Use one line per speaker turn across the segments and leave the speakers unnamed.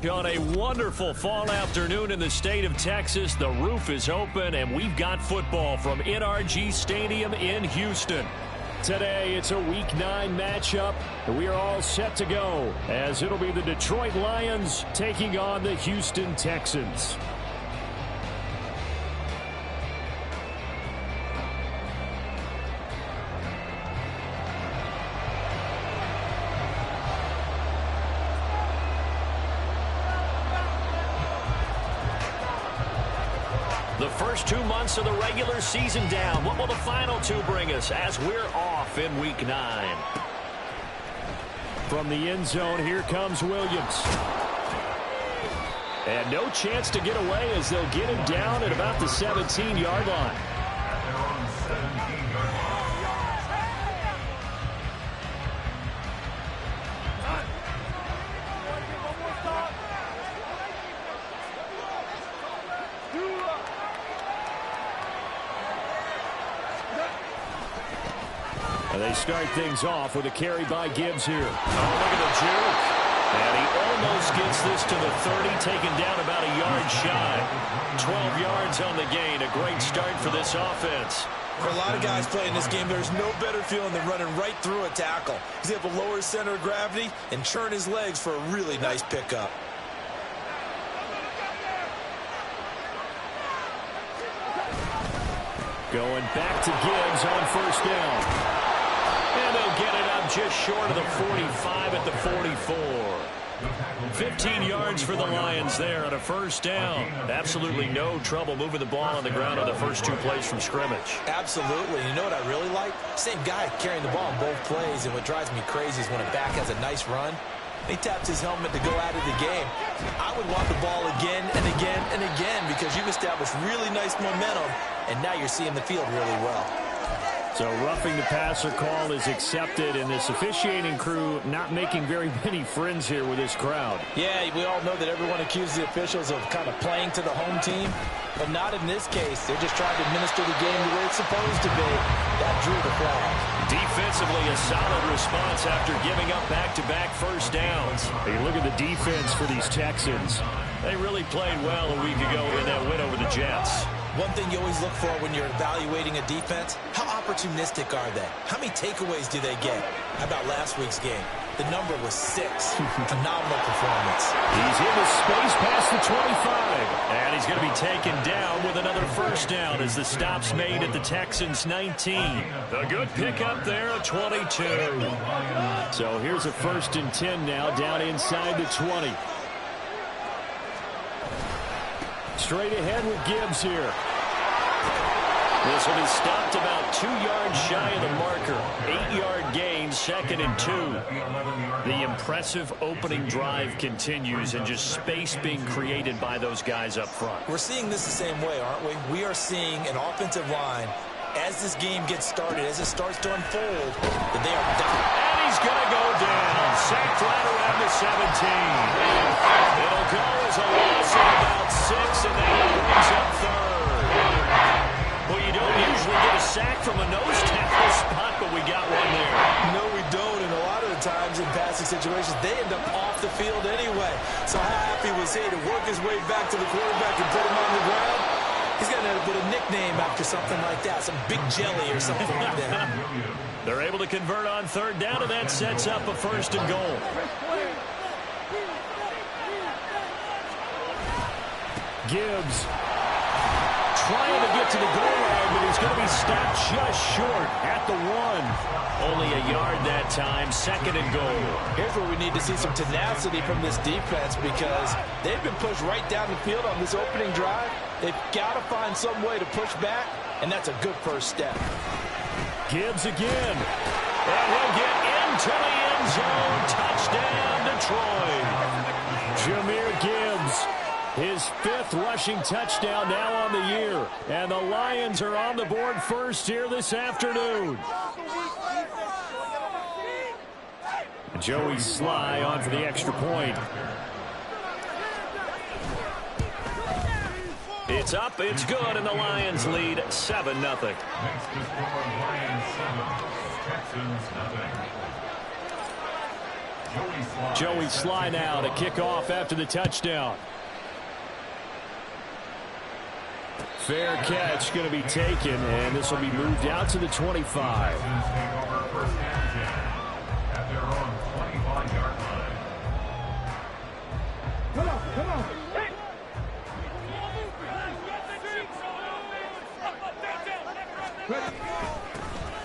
On a wonderful fall afternoon in the state of Texas, the roof is open, and we've got football from NRG Stadium in Houston. Today, it's a Week 9 matchup, and we are all set to go, as it'll be the Detroit Lions taking on the Houston Texans. The first 2 months of the regular season down. What will the final 2 bring us as we're off in Week 9? From the end zone, here comes Williams. And no chance to get away as they'll get him down at about the 17-yard line. They start things off with a carry by Gibbs here. Oh, look at the juke. And he almost gets this to the 30, taken down about a yard shy. 12 yards on the gain. A great start for this offense.
For a lot of guys playing this game, there's no better feeling than running right through a tackle. He's able to lower his center of gravity and churn his legs for a really nice pickup.
Going back to Gibbs on first down. And they'll get it up just short of the 45 at the 44. 15 yards for the Lions there on a first down. Absolutely no trouble moving the ball on the ground on the first 2 plays from scrimmage.
Absolutely. You know what I really like? Same guy carrying the ball on both plays, and what drives me crazy is when a back has a nice run, he taps his helmet to go out of the game. I would want the ball again and again and again because you've established really nice momentum, and now you're seeing the field really well.
So roughing the passer call is accepted, and this officiating crew not making very many friends here with this crowd.
Yeah, we all know that everyone accuses the officials of kind of playing to the home team, but not in this case. They're just trying to administer the game the way it's supposed to be. That drew the flag.
Defensively, a solid response after giving up back-to-back first downs. Hey, look at the defense for these Texans. They really played well a week ago in that win over the Jets.
One thing you always look for when you're evaluating a defense, how opportunistic are they? How many takeaways do they get? How about last week's game? The number was 6. Phenomenal performance.
He's into space past the 25. And he's going to be taken down with another first down as the stop's made at the Texans' 19. A good pickup there, a 22. So here's a 1st and 10 now down inside the 20. Straight ahead with Gibbs here. This will be stopped about 2 yards shy of the marker. 8-yard gain, 2nd and 2. The impressive opening drive continues, and just space being created by those guys up front.
We're seeing this the same way, aren't we? We are seeing an offensive line, as this game gets started, as it starts to unfold, that they are dominant.
And he's going to go down. Sacked right around the 17. It'll go as a loss of about 6, and that brings up 3rd. Well, you don't usually get a sack from a nose tackle spot, but we got one there.
No, we don't, and a lot of the times in passing situations, they end up off the field anyway. So how happy was he to work his way back to the quarterback and put him on the ground? He's got to put a nickname after something like that, some big jelly or something like that.
They're able to convert on 3rd down, and that sets up a 1st and goal. Gibbs trying to get to the goal line, but he's going to be stopped just short at the 1. Only a yard that time, 2nd and goal.
Here's where we need to see some tenacity from this defense because they've been pushed right down the field on this opening drive. They've got to find some way to push back, and that's a good first step.
Gibbs again. And he'll get into the end zone. Touchdown, Detroit. Jahmyr Gibbs. His 5th rushing touchdown now on the year. And the Lions are on the board first here this afternoon. Joey Sly on for the extra point. It's up, it's good, and the Lions lead 7-0. Next to score, Lions 7, Texans 0. Joey Sly now to kick off after the touchdown. Fair catch going to be taken, and this will be moved out to the 25.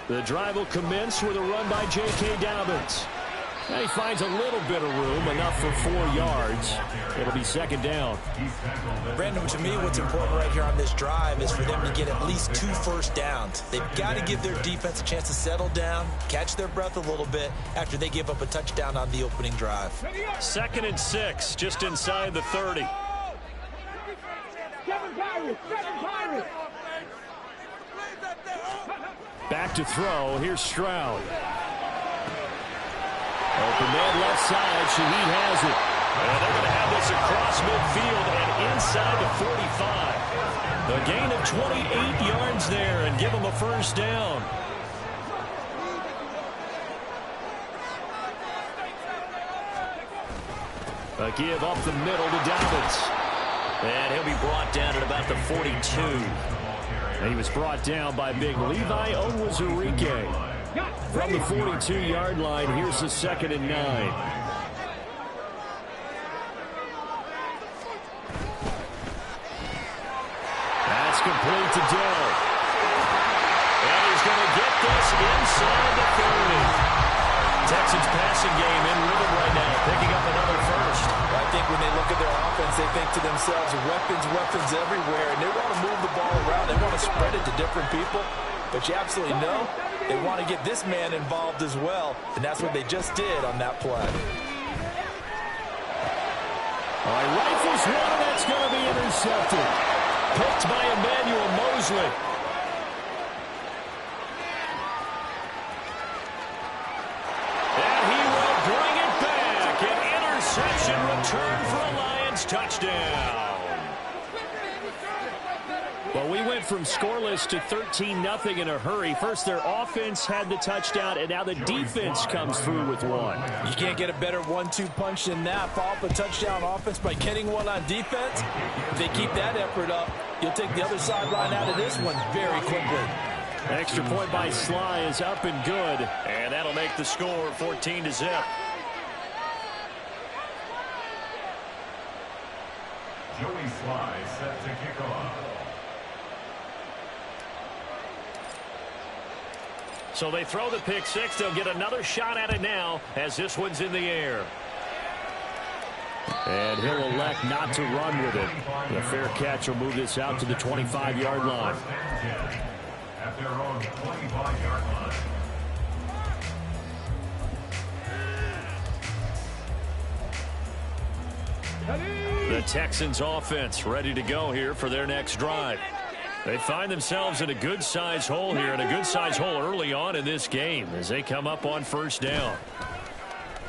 The drive will commence with a run by J.K. Dobbins. And he finds a little bit of room, enough for 4 yards. It'll be second down.
Brandon, to me, what's important right here on this drive is for them to get at least 2 first downs. They've got to give their defense a chance to settle down, catch their breath a little bit after they give up a touchdown on the opening drive.
2nd and 6, just inside the 30. Back to throw. Here's Stroud. Open man left side. Shaheed has it. And they're going to have this across midfield and inside the 45. A gain of 28 yards there and give them a first down. A give up the middle to Dobbins. And he'll be brought down at about the 42. And he was brought down by big Levi Onwuzurike. From the 42-yard line, here's the 2nd and 9. That's complete to Dell. And he's going to get this inside the 30. Texans passing game in rhythm right now, picking up another first.
I think when they look at their offense, they think to themselves, weapons everywhere, and they want to move the ball around. They want to spread it to different people, but you absolutely know they want to get this man involved as well, and that's what they just did on that play.
All right, rifles one, and that's going to be intercepted. Picked by Emmanuel Mosley. Return for a Lions touchdown. Well, we went from scoreless to 13-0 in a hurry. First, their offense had the touchdown, and now the defense comes through with one.
You can't get a better 1-2 punch than that. Follow up a touchdown offense by getting one on defense. If they keep that effort up, you'll take the other sideline out of this one very quickly.
Extra point by Sly is up and good, and that'll make the score 14-0.
Joey Sly set to kick off.
So they throw the pick six. They'll get another shot at it now as this one's in the air. And he'll elect not to run with it. The fair catch will move this out to the 25-yard line.
At their own 25-yard line.
The Texans offense ready to go here for their next drive. They find themselves in a good-sized hole here, and a good-sized hole early on in this game as they come up on first down.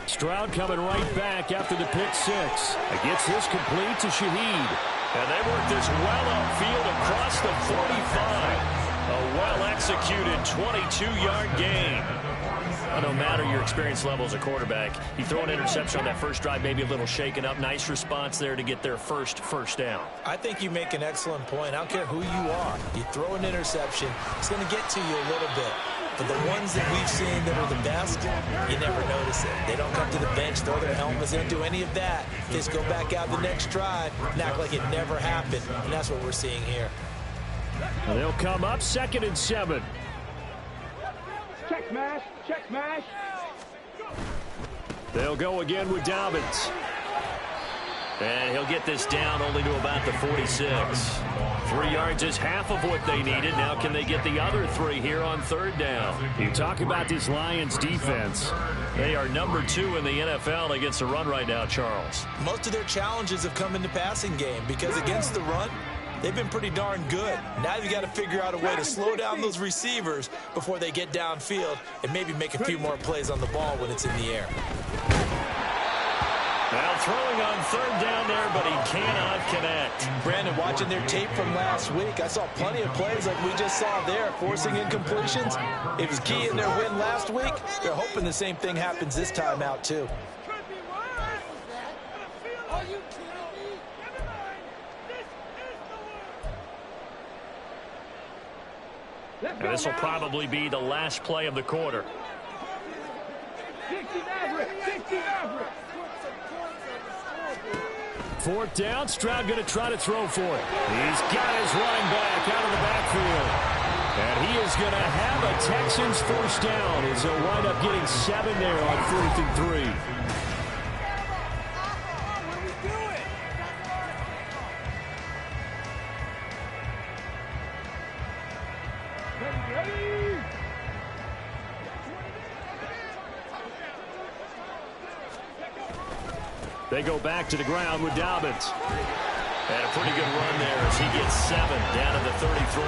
Stroud coming right back after the pick six. It gets this complete to Shaheed. And they work this well upfield across the 45. A well-executed 22-yard gain. No matter your experience level as a quarterback, you throw an interception on that first drive, maybe a little shaken up. Nice response there to get their first down.
I think you make an excellent point. I don't care who you are. You throw an interception, it's going to get to you a little bit. But the ones that we've seen that are the best, you never notice it. They don't come to the bench, throw their helmets, they don't do any of that. They just go back out the next drive and act like it never happened. And that's what we're seeing here.
And they'll come up 2nd and 7.
Check smash, check smash.
They'll go again with Dobbins. And he'll get this down only to about the 46. 3 yards is half of what they needed. Now can they get the other 3 here on third down? You talk about this Lions defense. They are number 2 in the NFL against the run right now, Charles.
Most of their challenges have come in the passing game because against the run, they've been pretty darn good. Now you've got to figure out a way to slow down those receivers before they get downfield and maybe make a few more plays on the ball when it's in the air.
Now throwing on third down there, but he cannot connect.
Brandon, watching their tape from last week, I saw plenty of plays like we just saw there, forcing incompletions. It was key in their win last week. They're hoping the same thing happens this time out, too.
And this will probably be the last play of the quarter.
60 average, 60 average.
Fourth down, Stroud going to try to throw for it. He's got his running back out of the backfield. And he is going to have a Texans first down as he'll wind up getting 7 there on 4th and 3. They go back to the ground with Dobbins. And a pretty good run there as he gets 7 down to the 33.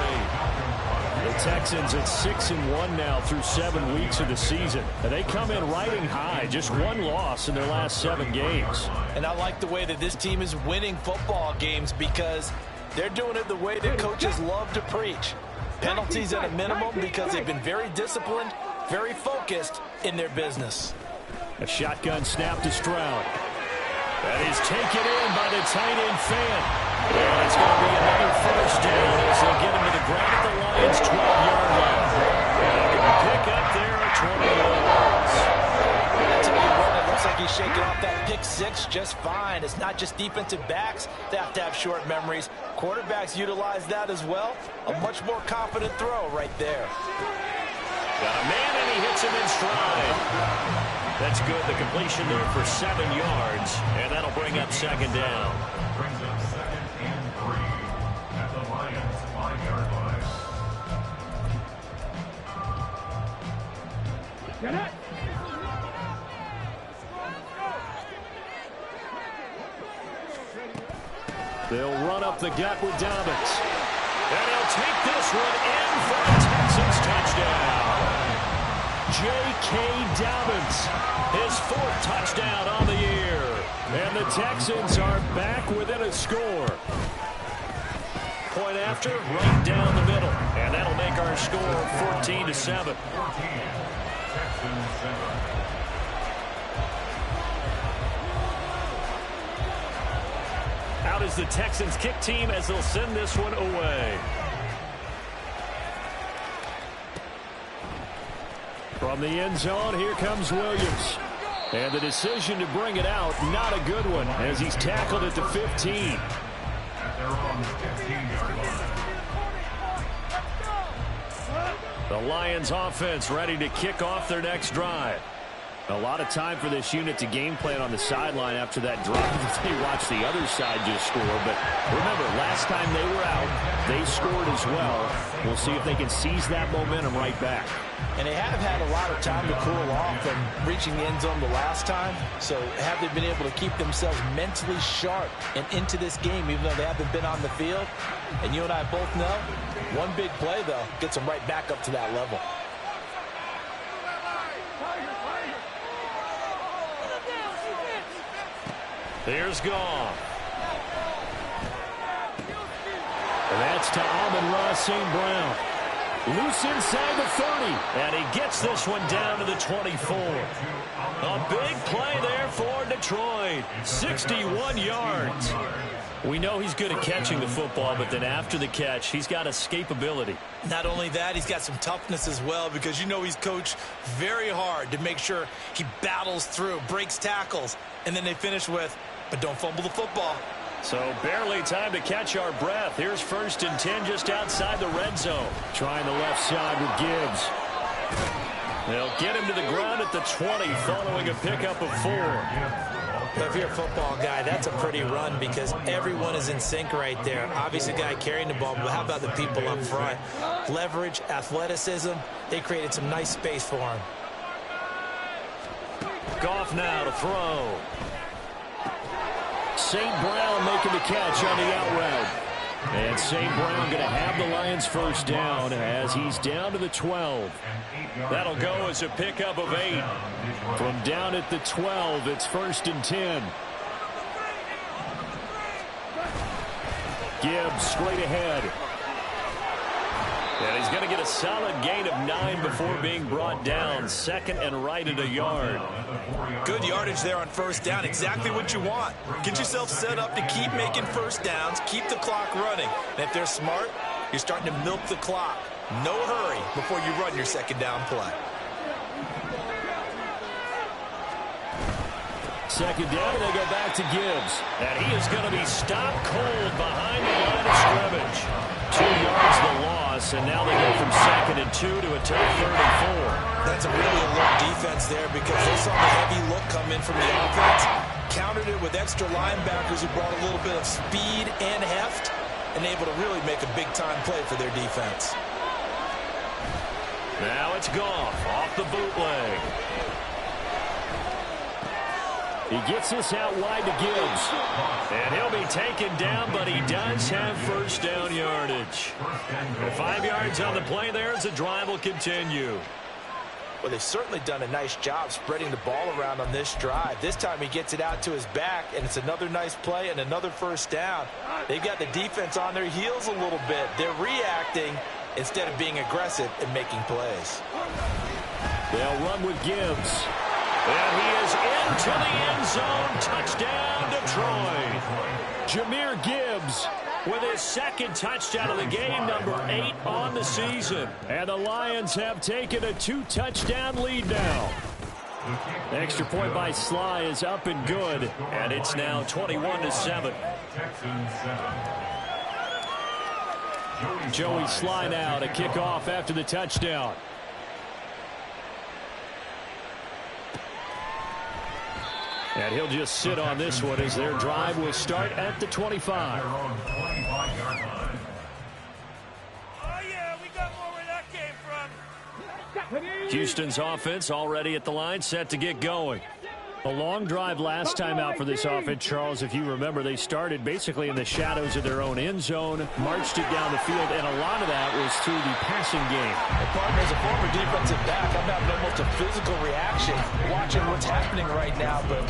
The Texans at 6-1 now through 7 weeks of the season. And they come in riding high, just 1 loss in their last 7 games.
And I like the way that this team is winning football games because they're doing it the way that coaches love to preach. Penalties at a minimum because they've been very disciplined, very focused in their business.
A shotgun snap to Stroud. That is taken in by the tight end fan. And it's going to be another first down as they'll get him to the ground at the Lions' 12-yard line. And a good pick up there at 20 yards.
That's a good run. It looks like he's shaking off that pick 6 just fine. It's not just defensive backs that have to have short memories. Quarterbacks utilize that as well. A much more confident throw right there.
Got a man and he hits him in stride. That's good. The completion there for 7 yards. And that'll bring up 2nd down.
Brings up 2nd and 3 at the Lions' 5-yard line.
Get it.
They'll run up the gut with Dobbins. And he'll take this one in for a Texans touchdown. J.K. Dobbins, his 4th touchdown on the year. And the Texans are back within a score. Point after, right down the middle. And that'll make our score 14-7.
14, Texans 7.
Out is the Texans kick team as they'll send this one away. From the end zone, here comes Williams. And the decision to bring it out, not a good one, as he's tackled at the 15.
At their own 15-yard line.
The Lions offense ready to kick off their next drive. A lot of time for this unit to game plan on the sideline after that drop. They watched the other side just score. But remember, last time they were out, they scored as well. We'll see if they can seize that momentum right back.
And they have had a lot of time to cool off from reaching the end zone the last time. So have they been able to keep themselves mentally sharp and into this game, even though they haven't been on the field? And you and I both know, one big play, though, gets them right back up to that level.
Here's Goff. And that's to Amon-Ra St. Brown. Loose inside the 30. And he gets this one down to the 24. A big play there for Detroit. 61 yards. We know he's good at catching the football, but then after the catch, he's got escapability.
Not only that, he's got some toughness as well, because you know he's coached very hard to make sure he battles through, breaks tackles, and then they finish with, but don't fumble the football.
So barely time to catch our breath. Here's 1st and 10 just outside the red zone. Trying the left side with Gibbs. They'll get him to the ground at the 20 following a pickup of 4.
If you're a football guy, that's a pretty run because everyone is in sync right there. Obviously, the guy carrying the ball, but how about the people up front? Leverage, athleticism, they created some nice space for him.
Goff now to throw. St. Brown making the catch on the out route. And St. Brown going to have the Lions first down as he's down to the 12. That'll go as a pickup of 8. From down at the 12, it's 1st and 10. Gibbs straight ahead. And he's going to get a solid gain of 9 before being brought down. 2nd and right at a yard.
Good yardage there on first down. Exactly what you want. Get yourself set up to keep making first downs, keep the clock running. And if they're smart, You're starting to milk the clock. No hurry before you run your second down play.
Second down, and they go back to Gibbs. And he is going to be stopped cold behind the line of scrimmage. 2 yards the loss, and now they go from 2nd and 2 to a tough 3rd and 4.
That's a really alert defense there because they saw the heavy look come in from the offense, countered it with extra linebackers who brought a little bit of speed and heft, and able to really make a big-time play for their defense.
Now it's Goff off the bootleg. He gets this out wide to Gibbs. And he'll be taken down, but he does have first down yardage. And 5 yards on the play there as the drive will continue.
Well, they've certainly done a nice job spreading the ball around on this drive. This time he gets it out to his back, and it's another nice play and another first down. They've got the defense on their heels a little bit. They're reacting instead of being aggressive and making plays.
They'll run with Gibbs. And he is into the end zone. Touchdown, Detroit. Jahmyr Gibbs with his second touchdown of the game, number 8 on the season. And the Lions have taken a 2-touchdown lead now. Extra point by Sly is up and good, and it's now 21-7. Joey Sly now to kick off after the touchdown. And he'll just sit on this one as their drive will start at the 25.
Oh,
yeah, we got more where that came from.
Houston's offense already at the line, set to get going. A long drive last time out for this offense, Charles. If you remember, they started basically in the shadows of their own end zone, marched it down the field, and a lot of that was through the passing game.
And partner, as a former defensive back, I'm having almost a physical reaction watching what's happening right now. But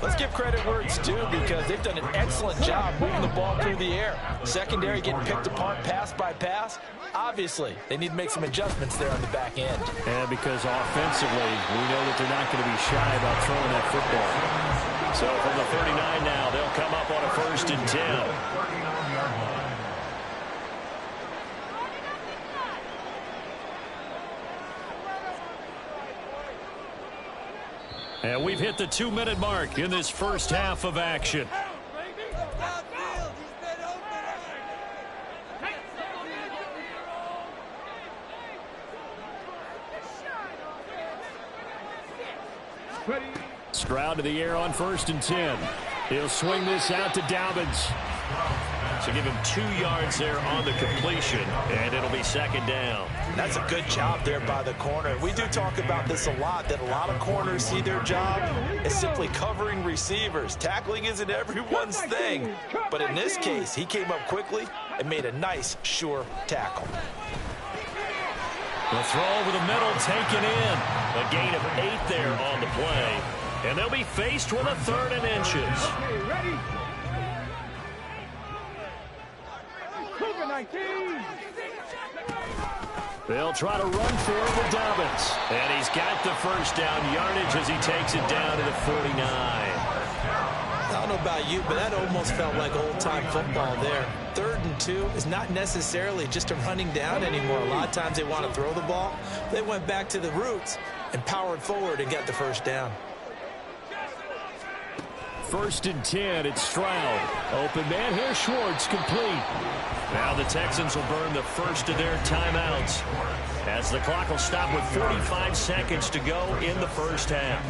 let's give credit where it's due because they've done an excellent job moving the ball through the air. Secondary getting picked apart pass by pass. Obviously, they need to make some adjustments there on the back end.
And because offensively, we know that they're not going to be shy about throwing that football. So from the 39 now, they'll come up on a 1st and 10. And we've hit the 2-minute mark in this first half of action. Stroud to the air on 1st and 10. He'll swing this out to Dobbins. So give him 2 yards there on the completion, and it'll be 2nd down.
That's a good job there by the corner. We do talk about this a lot, that a lot of corners see their job as simply covering receivers. Tackling isn't everyone's thing. But in this case, he came up quickly and made a nice, sure tackle.
The throw over the middle taken in. A gain of 8 there on the play. And they'll be faced with a 3rd and inches.
Ready? COVID-19.
They'll try to run for it with Dobbins. And he's got the first down yardage as he takes it down to the 49.
I don't know about you, but that almost felt like old-time football there. 3rd and 2 is not necessarily just a running down anymore. A lot of times they want to throw the ball. They went back to the roots and powered forward and got the first down.
1st and 10, it's Stroud. Open man here, Schwartz, complete. Now the Texans will burn the first of their timeouts as the clock will stop with 45 seconds to go in the first half.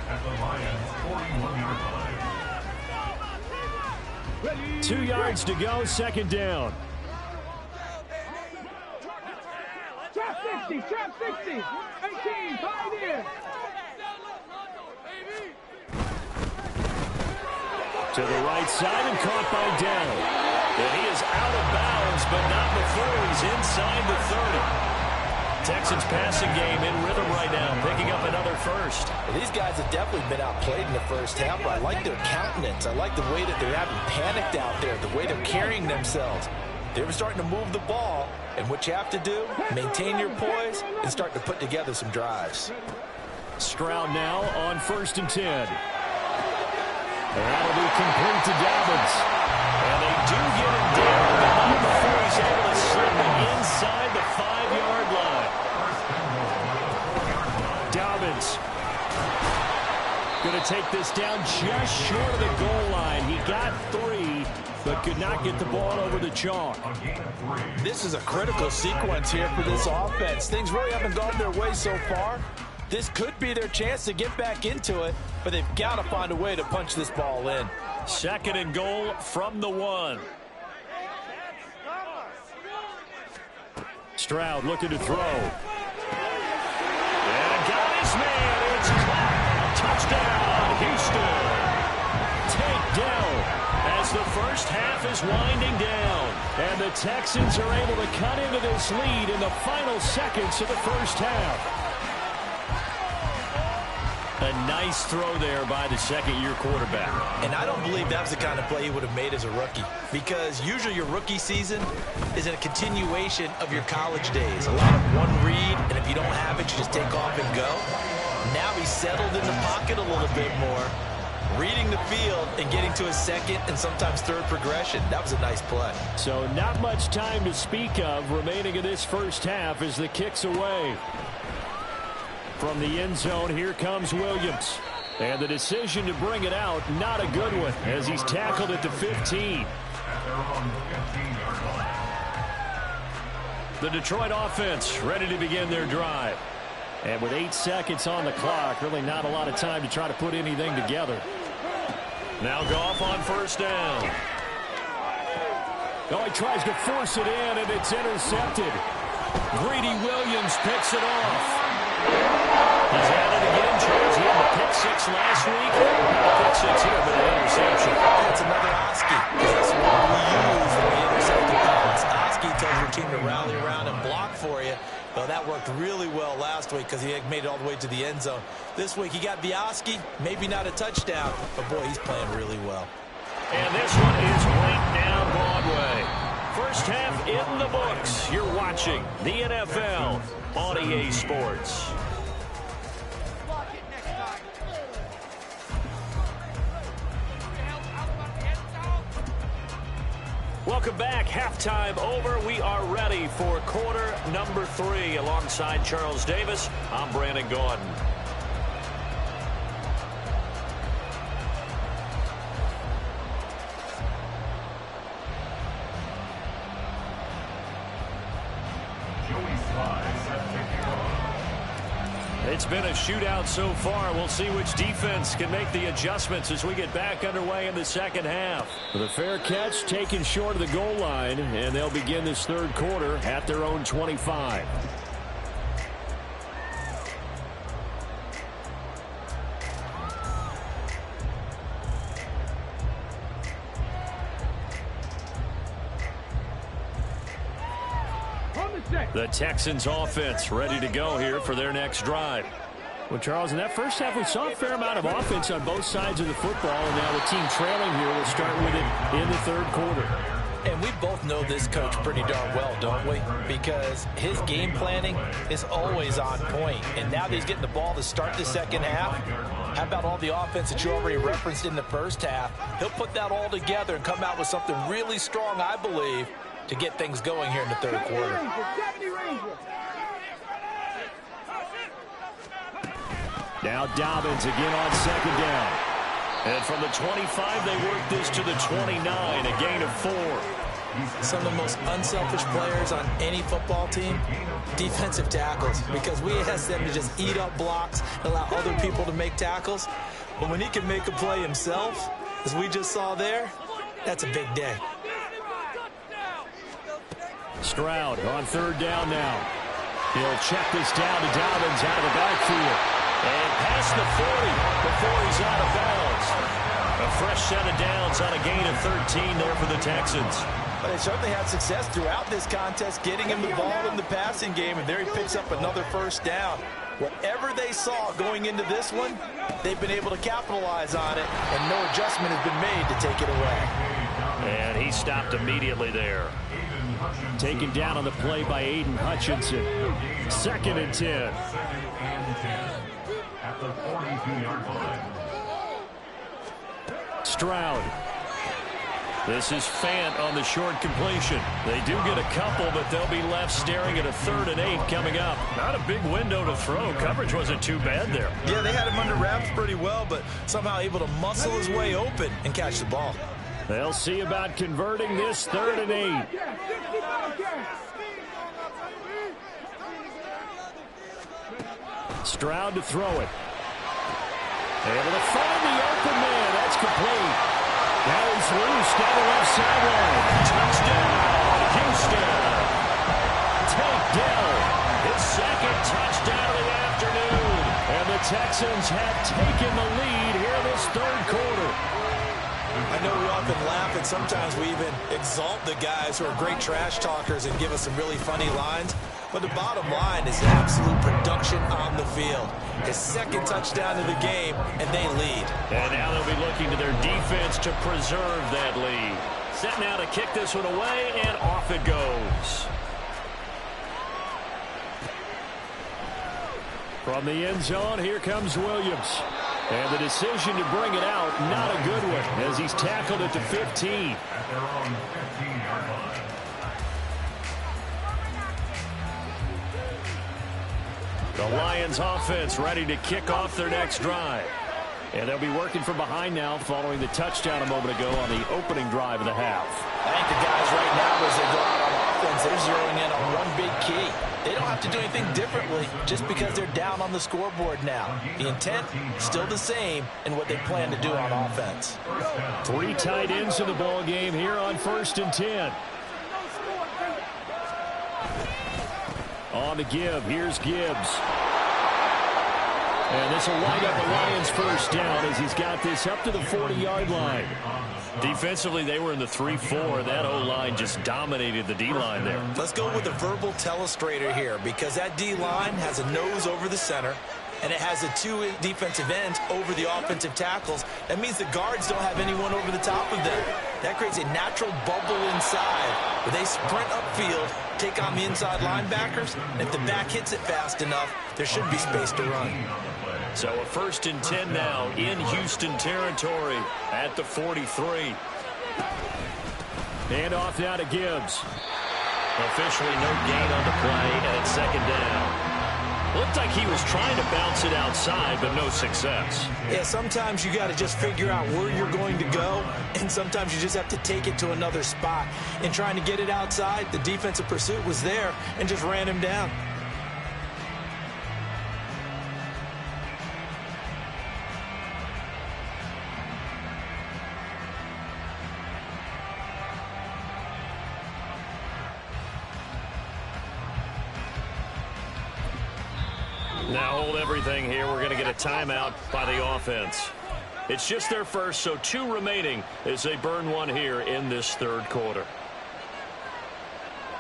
At the Lions' 41-yard line.
2 yards to go, 2nd down.
Trap 60, trap 60. 18, tied in.
To the right side and caught by Dowd. And he is out of bounds, but not before he's inside the 30. Texans passing game in rhythm right now, picking up another first.
Well, these guys have definitely been outplayed in the first half, but I like their countenance. I like the way that they're having panicked out there, the way they're carrying themselves. They were starting to move the ball, and what you have to do, maintain your poise and start to put together some drives.
Stroud now on 1st and 10. That'll be complete to Dobbins. And they do get him down, but not before he's able to take this down just short of the goal line. He got 3, but could not get the ball over the chalk.
This is a critical sequence here for this offense. Things really haven't gone their way so far. This could be their chance to get back into it, but they've got to find a way to punch this ball in.
2nd and goal from the 1. Stroud looking to throw. And got his man. It's caught. Touchdown, Houston. Takedown as the first half is winding down. And the Texans are able to cut into this lead in the final seconds of the first half. A nice throw there by the second-year quarterback.
And I don't believe that was the kind of play he would have made as a rookie, because usually your rookie season is a continuation of your college days. A lot of one read, and if you don't have it, you just take off and go. Now he's settled in the pocket a little bit more, reading the field and getting to a second and sometimes third progression. That was a nice play.
So not much time to speak of remaining in this first half as the kick's away. From the end zone, here comes Williams. And the decision to bring it out, not a good one, as he's tackled at the 15. The Detroit offense ready to begin their drive. And with 8 seconds on the clock, really not a lot of time to try to put anything together. Now Goff on 1st down. Oh, he tries to force it in, and it's intercepted. Greedy Williams picks it off. He's at it again. Charles, he had the pick 6 last week. Pick 6 here, but an interception.
That's another Oski. That's what we use when we intercept the pass. Oski tells your team to rally around and block for you. Well, that worked really well last week because he had made it all the way to the end zone. This week he got the Oski, maybe not a touchdown, but boy, he's playing really well.
And this one is right down Broadway. First half in the books. You're watching the NFL on EA Sports. Welcome back. Halftime over. We are ready for quarter number 3. Alongside Charles Davis, I'm Brandon Gordon. It's been a shootout so far. We'll see which defense can make the adjustments as we get back underway in the second half. The fair catch taken short of the goal line, and they'll begin this third quarter at their own 25. The Texans offense ready to go here for their next drive. Well, Charles, in that first half, we saw a fair amount of offense on both sides of the football, and now the team trailing here will start with it in the third quarter.
And we both know this coach pretty darn well, don't we? Because his game planning is always on point. And now that he's getting the ball to start the second half, how about all the offense that you already referenced in the first half? He'll put that all together and come out with something really strong, I believe, to get things going here in the third quarter.
Now Dobbins again on 2nd down. And from the 25, they work this to the 29, a gain of 4.
Some of the most unselfish players on any football team, defensive tackles, because we ask them to just eat up blocks and allow other people to make tackles. But when he can make a play himself, as we just saw there, that's a big day.
Stroud on 3rd down now. He'll check this down to Dobbins out of the backfield. And past the 40 before he's out of bounds. A fresh set of downs on a gain of 13 there for the Texans.
But they certainly had success throughout this contest, getting him the ball in the passing game, and there he picks up another first down. Whatever they saw going into this one, they've been able to capitalize on it, and no adjustment has been made to take it away.
And he stopped immediately there. Taken down on the play by Aiden Hutchinson. 2nd and 10.
At the 42-yard line.
Stroud. This is Fant on the short completion. They do get a couple, but they'll be left staring at a 3rd and 8 coming up. Not a big window to throw. Coverage wasn't too bad there.
Yeah, they had him under wraps pretty well, but somehow able to muscle his way open and catch the ball.
They'll see about converting this 3rd and 8. Stroud to throw it. Able to find the open man. That's complete. Now he's loose down the left sideline. Touchdown, Houston. Tank Dell, his 2nd touchdown of the afternoon. And the Texans have taken the lead here in this 3rd quarter.
I know we often laugh, and sometimes we even exalt the guys who are great trash talkers and give us some really funny lines. But the bottom line is absolute production on the field. His 2nd touchdown of the game, and they lead.
And now they'll be looking to their defense to preserve that lead. Set now to kick this one away, and off it goes. From the end zone, here comes Williams. And the decision to bring it out, not a good one, as he's tackled at the 15.
At their own 15-yard line.
The Lions offense ready to kick off their next drive. And they'll be working from behind now following the touchdown a moment ago on the opening drive of the half.
I think the guys right now, as they go out on offense, they're zeroing in on one big key. They don't have to do anything differently just because they're down on the scoreboard now. The intent still the same in what they plan to do on offense.
3 tight ends in the ball game here on 1st and 10. On to Gibbs. Here's Gibbs. And this will wind up the Lions' 1st down as he's got this up to the 40-yard line. Defensively, they were in the 3-4. That O-line just dominated the D-line there.
Let's go with a verbal telestrator here, because that D-line has a nose over the center, and it has a 2 defensive ends over the offensive tackles. That means the guards don't have anyone over the top of them. That creates a natural bubble inside where they sprint upfield, take on the inside linebackers, and if the back hits it fast enough, there should be space to run.
So a 1st and 10 now in Houston territory at the 43. And off now to Gibbs. Officially no gain on the play, and it's 2nd down. Looked like he was trying to bounce it outside, but no success.
Yeah, sometimes you got to just figure out where you're going to go, and sometimes you just have to take it to another spot. In trying to get it outside, the defensive pursuit was there and just ran him down.
Now hold everything here. We're going to get a timeout by the offense. It's just their first, so 2 remaining as they burn one here in this 3rd quarter.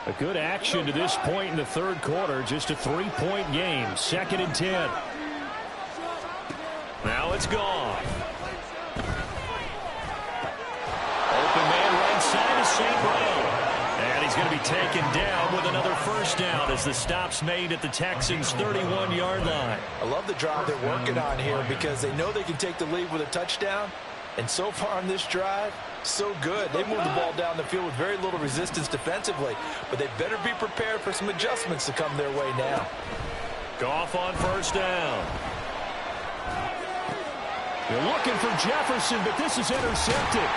A good action to this point in the 3rd quarter. Just a 3-point game. 2nd and 10. Now it's gone. Open man right side of St. Brown. And he's going to be taken down with another 1st down as the stop's made at the Texans' 31-yard line.
I love the drive they're working on here because they know they can take the lead with a touchdown. And so far on this drive, so good. They moved the ball down the field with very little resistance defensively. But they better be prepared for some adjustments to come their way now.
Goff on 1st down. They're looking for Jefferson, but this is intercepted.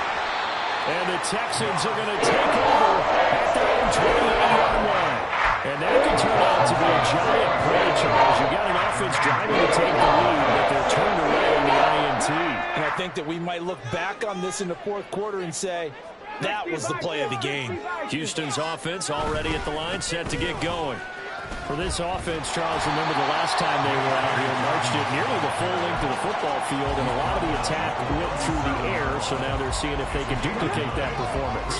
And the Texans are going to take over at their own 28-yard line. And that could turn out to be a giant play, Charles. You've got an offense driving to take the lead, but they're turned away in the INT.
And I think that we might look back on this in the 4th quarter and say, that was the play of the game.
Houston's offense already at the line, set to get going. For this offense, Charles, remember the last time they were out here, marched it nearly the full length of the football field, and a lot of the attack went through the air, so now they're seeing if they can duplicate that performance.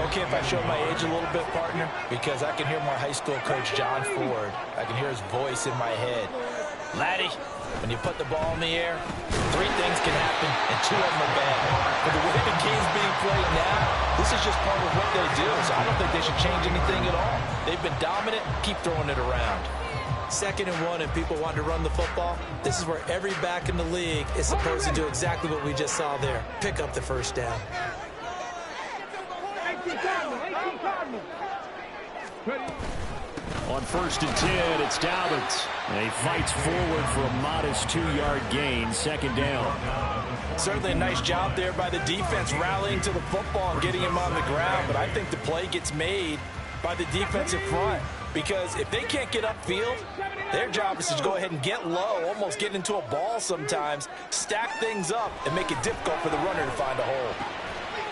Okay, if I show my age a little bit, partner, because I can hear my high school coach, John Ford. I can hear his voice in my head. Laddie, when you put the ball in the air, 3 things can happen, and 2 of them are bad. But the way the game's being played now, this is just part of what they do, so I don't think they should change anything at all. They've been dominant, keep throwing it around. 2nd and 1, and people want to run the football. This is where every back in the league is supposed to do exactly what we just saw there. Pick up the 1st down.
On 1st and 10, it's Dobbins. And he fights forward for a modest 2-yard gain, 2nd down.
Certainly a nice job there by the defense rallying to the football and getting him on the ground, but I think the play gets made by the defensive front because if they can't get upfield, their job is to go ahead and get low, almost get into a ball sometimes, stack things up, and make it difficult for the runner to find a hole.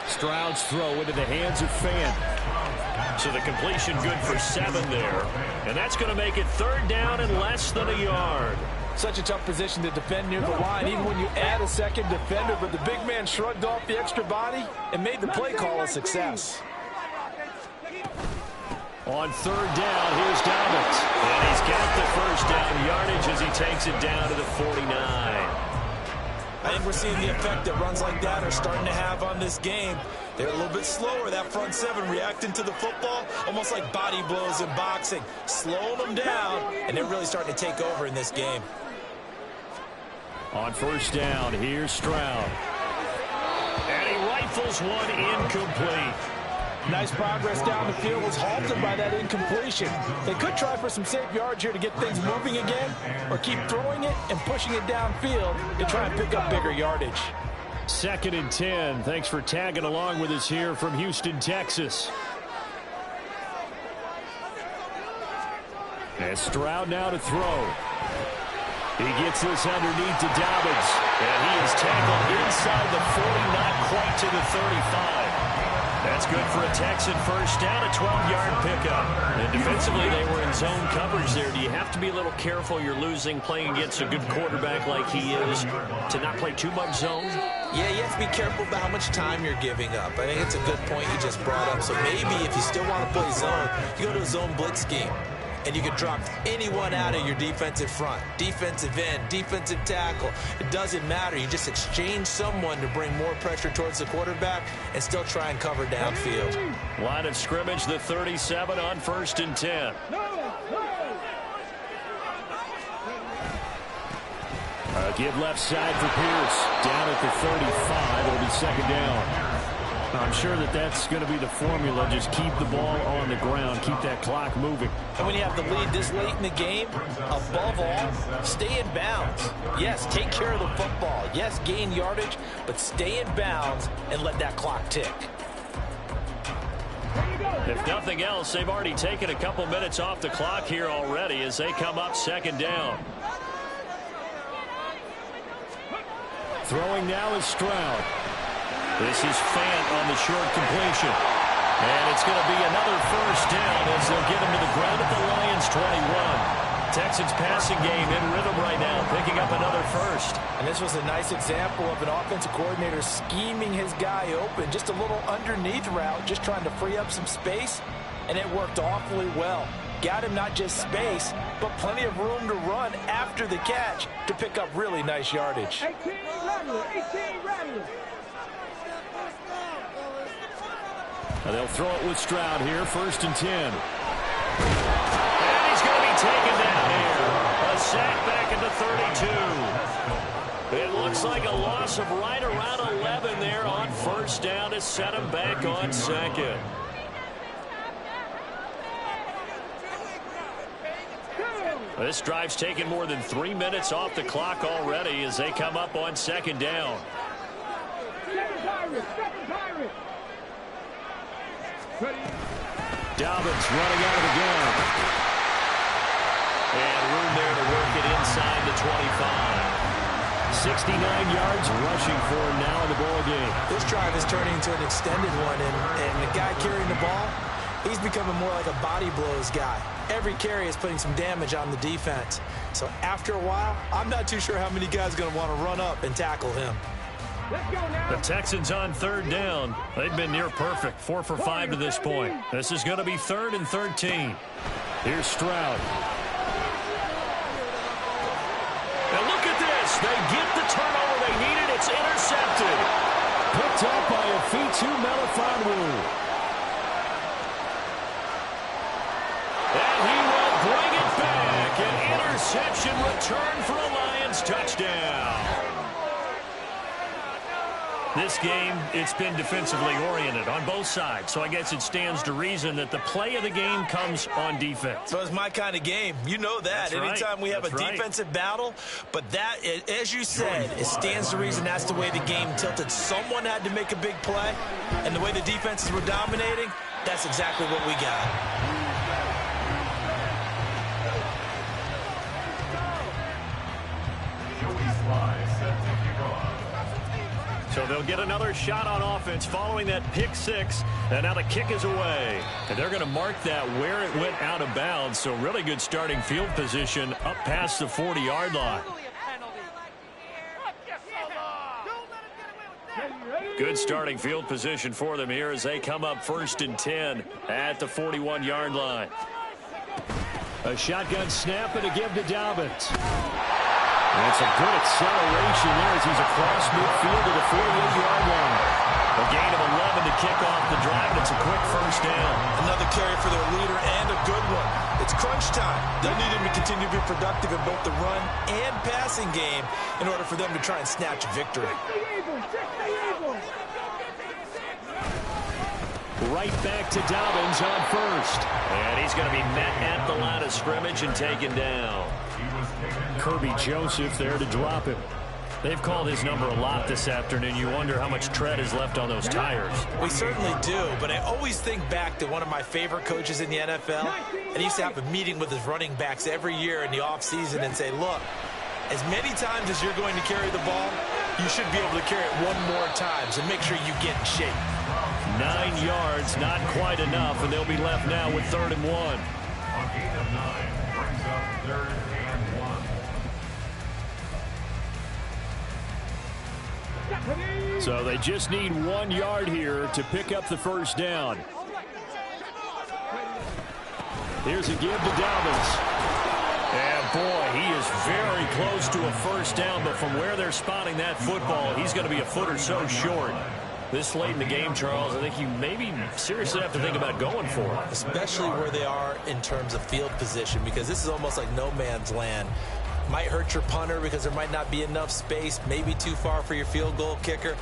Stroud's throw into the hands of Fan. So the completion good for 7 there. And that's going to make it 3rd down and less than a yard.
Such a tough position to defend near the line, even when you add a second defender, but the big man shrugged off the extra body and made the play call a success.
On 3rd down, here's Dobbins. And he's got the 1st down yardage as he takes it down to the 49.
I think we're seeing the effect that runs like that are starting to have on this game. They're a little bit slower, that front 7 reacting to the football, almost like body blows in boxing, slowing them down, and they're really starting to take over in this game.
On 1st down, here's Stroud. And he rifles one incomplete.
Nice progress down the field was halted by that incompletion. They could try for some safe yards here to get things moving again, or keep throwing it and pushing it downfield to try and pick up bigger yardage.
2nd and 10. Thanks for tagging along with us here from Houston, Texas. And Stroud now to throw. He gets this underneath to Dobbins. And he is tackled inside the 40, not quite to the 35. That's good for a Texan 1st down, a 12-yard pickup. And defensively, they were in zone coverage there. Do you have to be a little careful? You're losing, playing against a good quarterback like he is, to not play too much zone?
Yeah, you have to be careful about how much time you're giving up. I think it's a good point you just brought up. So maybe if you still want to play zone, you go to a zone blitz scheme. And you can drop anyone out of your defensive front, defensive end, defensive tackle. It doesn't matter. You just exchange someone to bring more pressure towards the quarterback and still try and cover downfield.
Line of scrimmage, the 37 on 1st and 10. Give left side for Pierce. Down at the 35. It'll be 2nd down. I'm sure that's going to be the formula. Just keep the ball on the ground. Keep that clock moving.
And when you have the lead this late in the game, above all, stay in bounds. Yes, take care of the football. Yes, gain yardage, but stay in bounds and let that clock tick.
If nothing else, they've already taken a couple minutes off the clock here already as they come up 2nd down. Throwing now is Stroud. This is Fant on the short completion. And it's going to be another 1st down as they'll get him to the ground at the Lions 21. Texans passing game in rhythm right now, picking up another 1st.
And this was a nice example of an offensive coordinator scheming his guy open. Just a little underneath route, just trying to free up some space, and it worked awfully well. Got him not just space, but plenty of room to run after the catch to pick up really nice yardage.
18 Rattler.
They'll throw it with Stroud here, 1st and 10. And he's going to be taken down here. A sack back at the 32. It looks like a loss of right around 11 there on 1st down to set him back on 2nd. This drive's taken more than 3 minutes off the clock already as they come up on 2nd down. Dobbins running out of the gun. And room there to work it inside the 25. 69 yards rushing for him now in the ball game.
This drive is turning into an extended one, and the guy carrying the ball, he's becoming more like a body blows guy. Every carry is putting some damage on the defense. So after a while, I'm not too sure how many guys are going to want to run up and tackle him.
The Texans on 3rd down. They've been near perfect, 4 for 5 to this point. This is going to be 3rd and 13. Here's Stroud. And look at this. They get the turnover they needed. It's intercepted. Picked up by Afitu Melifonwu. And he will bring it back. An interception return for a Lions touchdown. This game, it's been defensively oriented on both sides, so I guess it stands to reason that the play of the game comes on defense.
So it's my kind of game. You know that.
That's
Anytime
right.
we have
That's
a defensive battle, but that, as you said, it stands to reason that's the way the game tilted. Someone had to make a big play, and the way the defenses were dominating, that's exactly what we got.
So they'll get another shot on offense following that pick six. And now the kick is away. And they're going to mark that where it went out of bounds. So really good starting field position up past the 40-yard line. Good starting field position for them here as they come up 1st and 10 at the 41-yard line. A shotgun snap and a give to Dobbins. That's a good acceleration there as he's across midfield to the 48-yard line. A gain of 11 to kick off the drive. It's a quick first down.
Another carry for their leader and a good one. It's crunch time. They'll need him to continue to be productive in both the run and passing game in order for them to try and snatch a victory.
Right back to Dobbins on first. And he's going to be met at the line of scrimmage and taken down. Kirby Joseph there to drop him. They've called his number a lot this afternoon. You wonder how much tread is left on those tires.
We certainly do, but I always think back to one of my favorite coaches in the NFL, and he used to have a meeting with his running backs every year in the offseason and say, look, as many times as you're going to carry the ball, you should be able to carry it one more time, so make sure you get in shape.
9 yards, not quite enough, and they'll be left now with 3rd and 1.
A gain of 9 brings up 3rd and 1.
So they just need 1 yard here to pick up the first down. Here's a give to Dobbins. And boy, he is very close to a first down, but from where they're spotting that football, he's going to be a foot or so short. This late in the game, Charles, I think you maybe seriously have to think about going for it.
Especially where they are in terms of field position, because this is almost like no man's land. Might hurt your punter because there might not be enough space, maybe too far for your field goal kicker.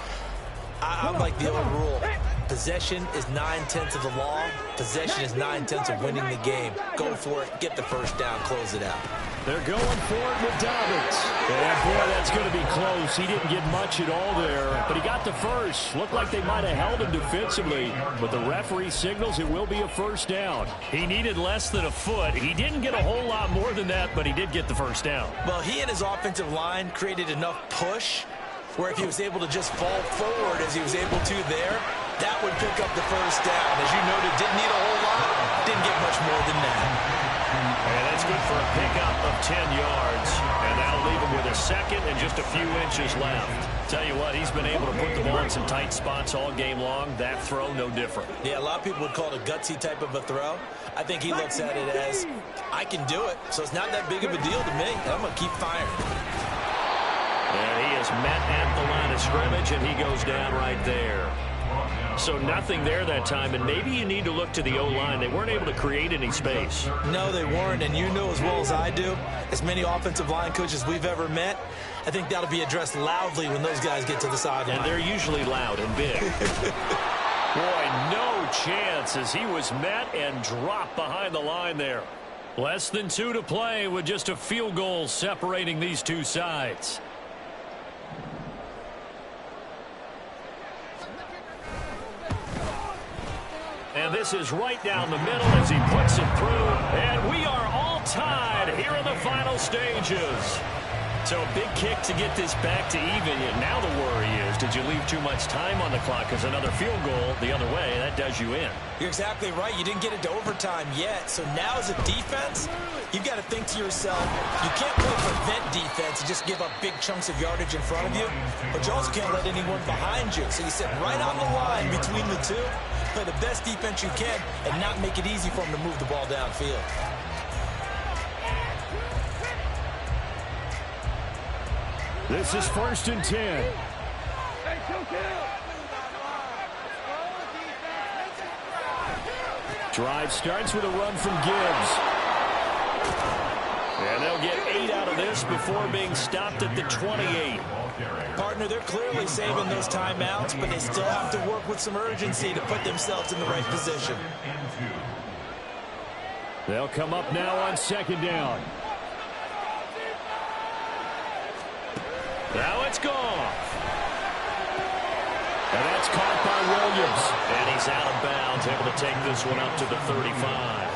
I'm like the old rule. Possession is 9/10 of the law. Possession is 9/10 of winning the game. Go for it. Get the first down. Close it out.
They're going for it with Dobbins. And boy, that's going to be close. He didn't get much at all there, but he got the first. Looked like they might have held him defensively, but the referee signals it will be a first down. He needed less than a foot. He didn't get a whole lot more than that, but he did get the first down.
Well, he and his offensive line created enough push where if he was able to just fall forward as he was able to there, that would pick up the first down. As you noted, didn't need a whole lot, didn't get much more than that.
And that's good for a pickup of 10 yards. And that'll leave him with a second and just a few inches left. Tell you what, he's been able to put the ball in some tight spots all game long. That throw, no different.
Yeah, a lot of people would call it a gutsy type of a throw. I think he looks at it as, I can do it, so it's not that big of a deal to me. I'm going to keep firing.
And he is met at the line of scrimmage, and he goes down right there. So nothing there that time, and maybe you need to look to the O-line. They weren't able to create any space.
No, they weren't, and you know as well as I do, as many offensive line coaches we've ever met, I think that'll be addressed loudly when those guys get to the sideline.
And they're usually loud and big. Boy, no chance as he was met and dropped behind the line there. Less than 2 to play with just a field goal separating these two sides. And this is right down the middle as he puts it through. And we are all tied here in the final stages. So a big kick to get this back to even. And now the worry is, did you leave too much time on the clock? Because another field goal the other way, that does you in.
You're exactly right. You didn't get it to overtime yet. So now as a defense, you've got to think to yourself, you can't play prevent defense and just give up big chunks of yardage in front of you. But you also can't let anyone behind you. So you sit right on the line between the two, play the best defense you can, and not make it easy for them to move the ball downfield.
This is 1st and 10. Drive starts with a run from Gibbs. And they'll get 8 out of this before being stopped at the 28.
Partner, they're clearly saving those timeouts, but they still have to work with some urgency to put themselves in the right position.
They'll come up now on second down. Now it's gone. And that's caught by Williams. And he's out of bounds, able to take this one up to the 35.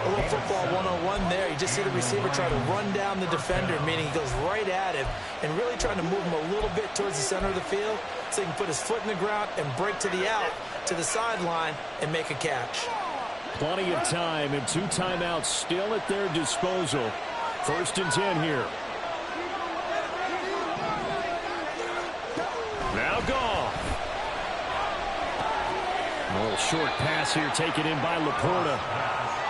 A little football 101 there. You just see the receiver try to run down the defender, meaning he goes right at him and really trying to move him a little bit towards the center of the field so he can put his foot in the ground and break to the out, to the sideline, and make a catch.
Plenty of time and 2 timeouts still at their disposal. 1st and 10 here. Now gone. A little short pass here taken in by Laporta.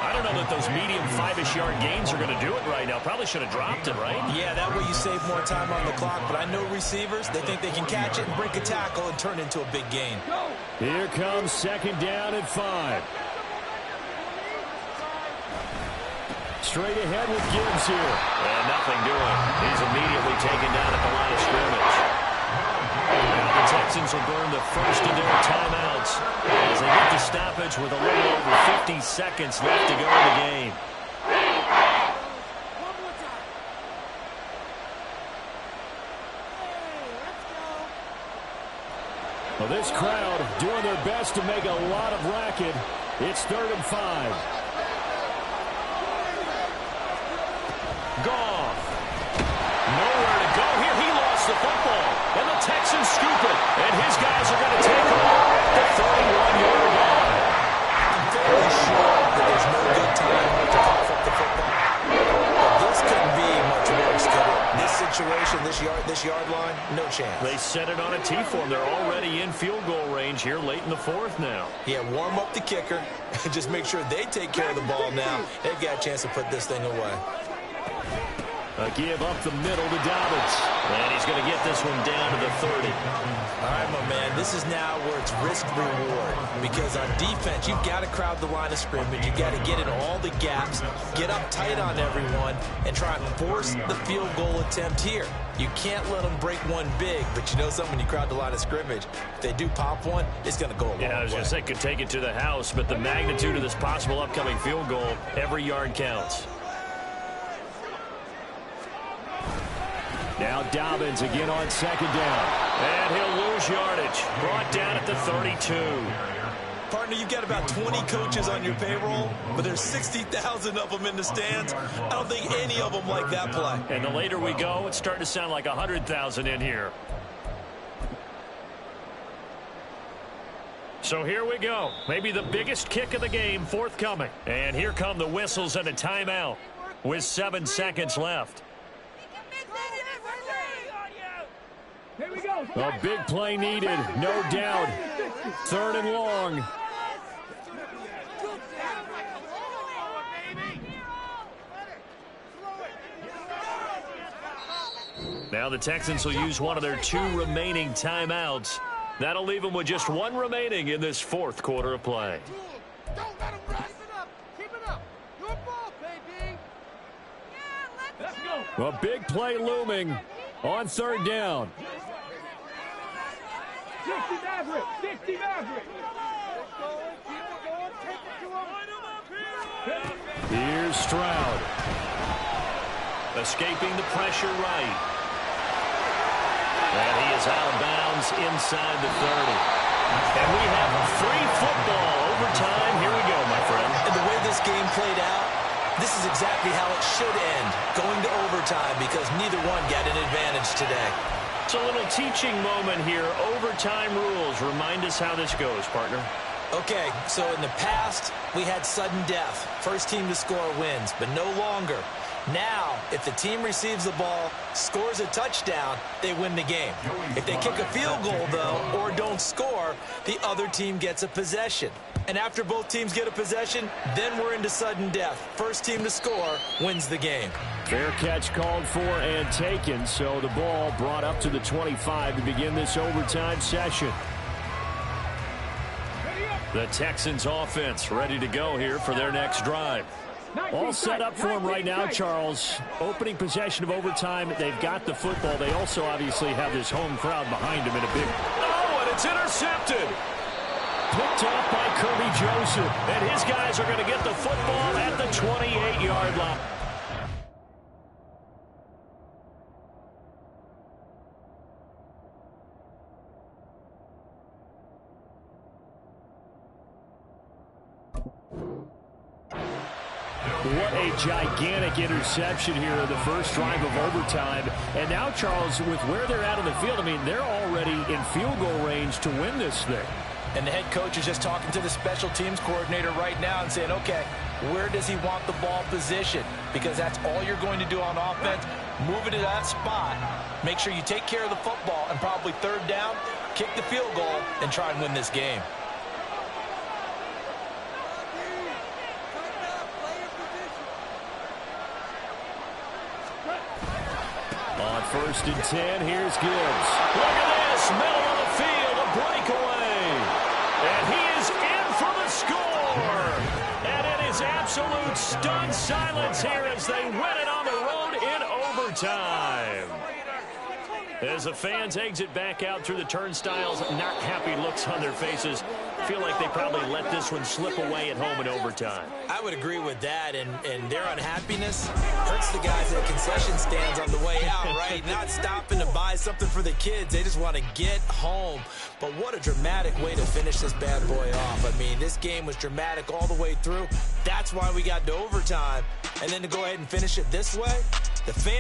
I don't know that those medium 5-ish yard gains are going to do it right now. Probably should have dropped it, right?
Yeah, that way you save more time on the clock. But I know receivers, they think they can catch it and break a tackle and turn it into a big gain.
Here comes 2nd down and 5. Straight ahead with Gibbs here.
And nothing doing. He's immediately taken down at the line of scrimmage.
Now the Texans will burn the first of their timeouts as they hit the stoppage with a little over 50 seconds left to go in the game. Well, this crowd doing their best to make a lot of racket. It's 3rd and 5. Goff. Nowhere to go here. He lost the football. And the Texans scoop it. And his guys are going to take off the 31-yard line.
I'm fairly sure that there's no good time to cough up the football. But this couldn't be much worse, could it? This situation, this yard line, no chance.
They set it on a T-form. They're already in field goal range here late in the 4th now.
Yeah, warm up the kicker. Just make sure they take care of the ball now. They've got a chance to put this thing away.
A give up the middle to Dobbins. And he's going to get this one down to the 30.
All right, my man, this is now where it's risk-reward. Because on defense, you've got to crowd the line of scrimmage. You've got to get in all the gaps, get up tight on everyone, and try and force the field goal attempt here. You can't let them break one big, but you know something, when you crowd the line of scrimmage, if they do pop one, it's going to go a long way.
Yeah, I was going to say could take it to the house, but the magnitude of this possible upcoming field goal, every yard counts. Now Dobbins again on 2nd down. And he'll lose yardage. Brought down at the 32.
Partner, you've got about 20 coaches on your payroll, but there's 60,000 of them in the stands. I don't think any of them like that play.
And the later we go, it's starting to sound like 100,000 in here. So here we go. Maybe the biggest kick of the game forthcoming. And here come the whistles and a timeout with 7 seconds left.
Here we go.
A big play needed, no doubt. 3rd and long. Now the Texans will use one of their 2 remaining timeouts. That'll leave them with just 1 remaining in this 4th quarter of play.
Don't let him rise it up. Keep it up. Your ball, baby. Yeah, let's go.
A big play looming on 3rd down.
60 Maverick. 60 Maverick. Keep it going. Take it to him.
Here's Stroud. Escaping the pressure right. And he is out of bounds inside the 30. And we have free football overtime. Here we go, my friend.
And the way this game played out, this is exactly how it should end, going to overtime, because neither one got an advantage today.
It's a little teaching moment here. Overtime rules. Remind us how this goes, partner.
Okay, so in the past, we had sudden death. First team to score wins, but no longer. Now, if the team receives the ball, scores a touchdown, they win the game. If they kick a field goal, though, or don't score, the other team gets a possession. And after both teams get a possession, then we're into sudden death. First team to score wins the game.
Fair catch called for and taken, so the ball brought up to the 25 to begin this overtime session. The Texans offense ready to go here for their next drive. All set up for him right now, Charles. Opening possession of overtime. They've got the football. They also obviously have this home crowd behind them in a big...
Oh, and it's intercepted.
Picked off by Kirby Joseph.
And his guys are going to get the football at the 28-yard line.
What a gigantic interception here in the first drive of overtime. And now, Charles, with where they're at on the field, I mean, they're already in field goal range to win this thing.
And the head coach is just talking to the special teams coordinator right now and saying, okay, where does he want the ball positioned? Because that's all you're going to do on offense. Move it to that spot. Make sure you take care of the football, and probably third down, kick the field goal, and try and win this game.
On 1st and 10, here's Gibbs.
Look at this, middle of the field, a breakaway. And he is in for the score. And it is absolute stunned silence here as they win it on the road in overtime. As the fans exit back out through the turnstiles, not happy looks on their faces. Feel like they probably let this one slip away at home in overtime.
I would agree with that, and their unhappiness hurts the guys at concession stands on the way out, right? Not stopping to buy something for the kids. They just want to get home. But what a dramatic way to finish this bad boy off. I mean, this game was dramatic all the way through. That's why we got to overtime. And then to go ahead and finish it this way, the fans